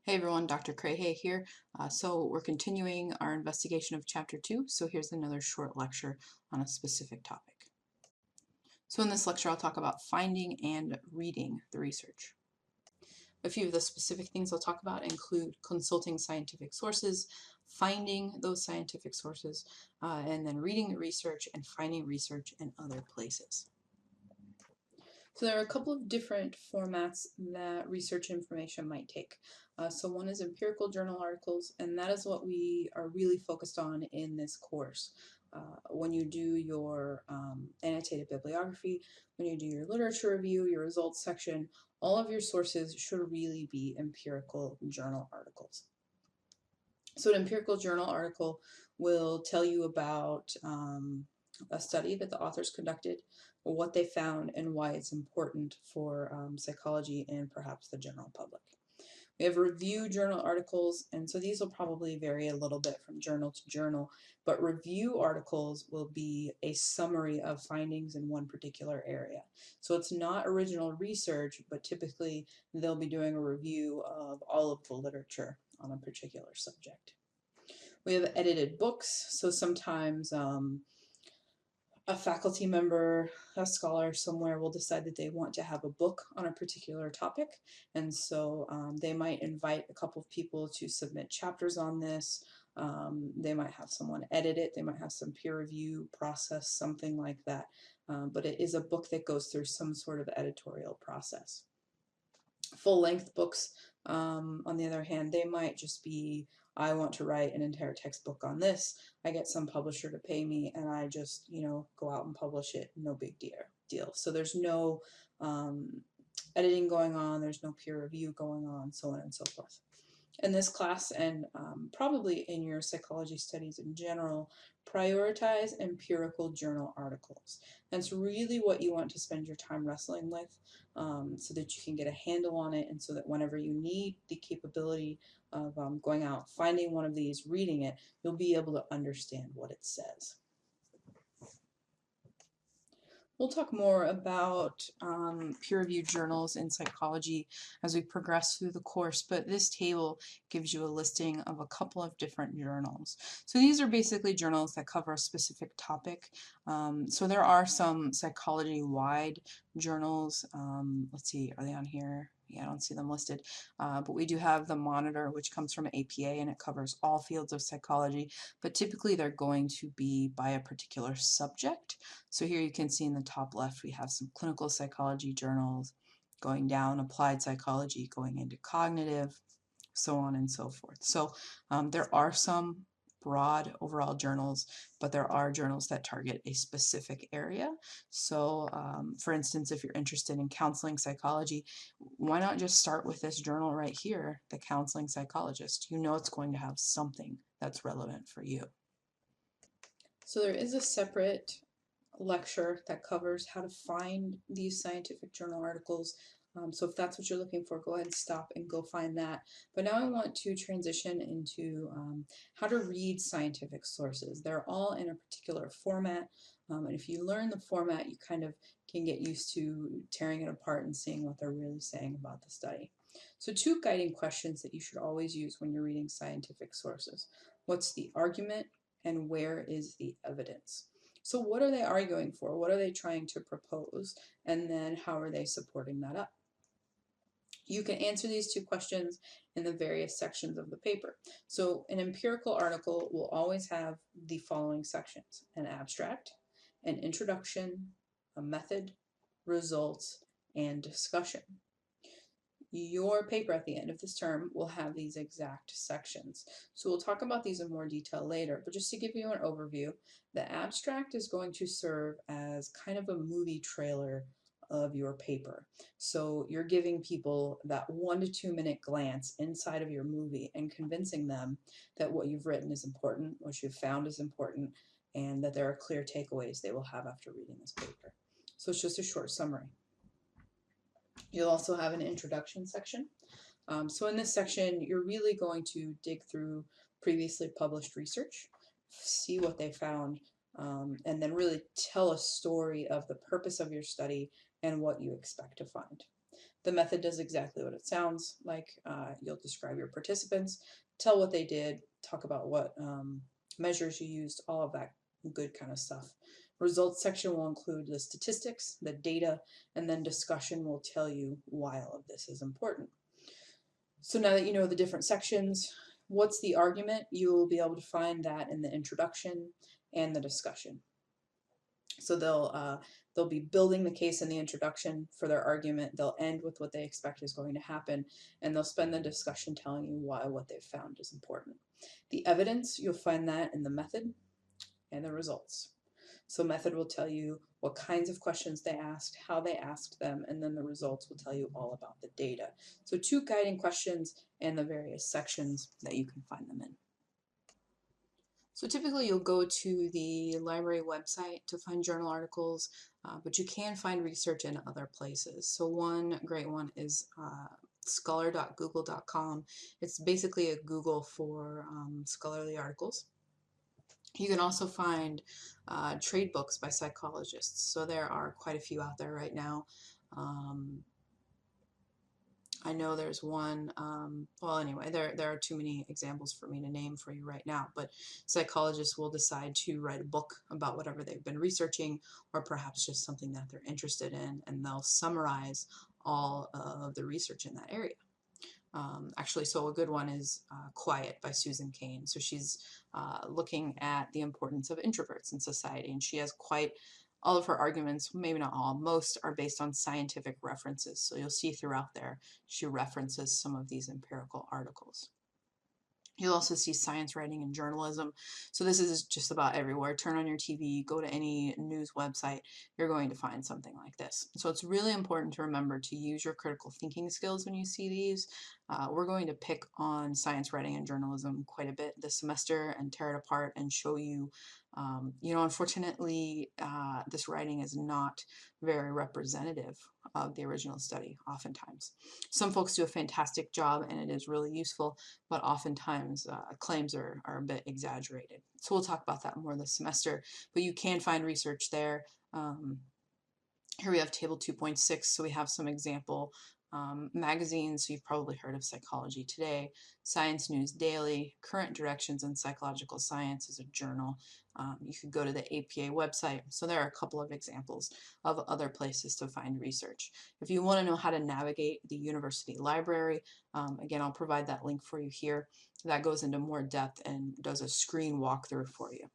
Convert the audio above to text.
Hey everyone, Dr. Crayhay here. So we're continuing our investigation of Chapter 2, so here's another short lecture on a specific topic. So in this lecture I'll talk about finding and reading the research. A few of the specific things I'll talk about include consulting scientific sources, finding those scientific sources, and then reading the research and finding research in other places. So there are a couple of different formats that research information might take. So one is empirical journal articles, and that is what we are really focused on in this course. When you do your annotated bibliography, when you do your literature review, your results section, all of your sources should really be empirical journal articles. So an empirical journal article will tell you about a study that the authors conducted, what they found, and why it's important for psychology and perhaps the general public. We have review journal articles, and so these will probably vary a little bit from journal to journal, but review articles will be a summary of findings in one particular area. So it's not original research, but typically they'll be doing a review of all of the literature on a particular subject. We have edited books, so sometimes a faculty member, a scholar somewhere will decide that they want to have a book on a particular topic, and so they might invite a couple of people to submit chapters on this. They might have someone edit it, they might have some peer review process, something like that, but it is a book that goes through some sort of editorial process. Full-length books, on the other hand, they might just be, I want to write an entire textbook on this. I get some publisher to pay me and I just, go out and publish it. No big deal. So there's no editing going on, there's no peer review going on, so on and so forth. In this class, and probably in your psychology studies in general, prioritize empirical journal articles. That's really what you want to spend your time wrestling with, so that you can get a handle on it, and so that whenever you need the capability of going out, finding one of these, reading it, you'll be able to understand what it says. We'll talk more about peer-reviewed journals in psychology as we progress through the course, but this table gives you a listing of a couple of different journals. So these are basically journals that cover a specific topic. So there are some psychology-wide journals. Let's see, are they on here? Yeah, I don't see them listed, but we do have the Monitor, which comes from APA, and it covers all fields of psychology, but typically they're going to be by a particular subject. So here you can see in the top left we have some clinical psychology journals, going down applied psychology, going into cognitive, so on and so forth. So there are some broad overall journals, but there are journals that target a specific area. So for instance, if you're interested in counseling psychology, why not just start with this journal right here, The Counseling Psychologist? You know it's going to have something that's relevant for you. So there is a separate lecture that covers how to find these scientific journal articles. So if that's what you're looking for, go ahead and stop and go find that. But now I want to transition into how to read scientific sources. They're all in a particular format, and if you learn the format, you kind of can get used to tearing it apart and seeing what they're really saying about the study. So two guiding questions that you should always use when you're reading scientific sources. What's the argument, and where is the evidence? So what are they arguing for? What are they trying to propose? And then how are they supporting that up? You can answer these two questions in the various sections of the paper. So an empirical article will always have the following sections: an abstract, an introduction, a method, results, and discussion. Your paper at the end of this term will have these exact sections. So we'll talk about these in more detail later, but just to give you an overview, the abstract is going to serve as kind of a movie trailer of your paper. So you're giving people that 1 to 2 minute glance inside of your movie and convincing them that what you've written is important, what you've found is important, and that there are clear takeaways they will have after reading this paper. So it's just a short summary. You'll also have an introduction section. So in this section, you're really going to dig through previously published research, see what they found, and then really tell a story of the purpose of your study and what you expect to find. The method does exactly what it sounds like. You'll describe your participants, tell what they did, talk about what measures you used, all of that good kind of stuff. Results section will include the statistics, the data, and then discussion will tell you why all of this is important. So now that you know the different sections, what's the argument? You will be able to find that in the introduction and the discussion. So they'll be building the case in the introduction for their argument. They'll end with what they expect is going to happen, and they'll spend the discussion telling you why what they've found is important. The evidence, you'll find that in the method and the results. So method will tell you what kinds of questions they asked, how they asked them, and then the results will tell you all about the data. So 2 guiding questions and the various sections that you can find them in. So typically you'll go to the library website to find journal articles, but you can find research in other places. So one great one is scholar.google.com. It's basically a Google for scholarly articles. You can also find trade books by psychologists. So there are quite a few out there right now. I know there's one, well anyway, there are too many examples for me to name for you right now, but psychologists will decide to write a book about whatever they've been researching, or perhaps just something that they're interested in, and they'll summarize all of the research in that area. Actually, so a good one is Quiet by Susan Cain. So she's looking at the importance of introverts in society, and she has quite all of her arguments, maybe not all, most are based on scientific references. So you'll see throughout there, she references some of these empirical articles. You'll also see science writing and journalism. So this is just about everywhere. Turn on your TV, go to any news website, you're going to find something like this. So it's really important to remember to use your critical thinking skills when you see these. We're going to pick on science writing and journalism quite a bit this semester and tear it apart and show you, unfortunately, this writing is not very representative of the original study, oftentimes. Some folks do a fantastic job and it is really useful, but oftentimes claims are a bit exaggerated. So we'll talk about that more this semester, but you can find research there. Here we have table 2.6, so we have some example magazines. So you've probably heard of Psychology Today, Science News Daily, Current Directions in Psychological Science is a journal. You could go to the APA website. So there are a couple of examples of other places to find research. If you want to know how to navigate the university library, again, I'll provide that link for you here. That goes into more depth and does a screen walkthrough for you.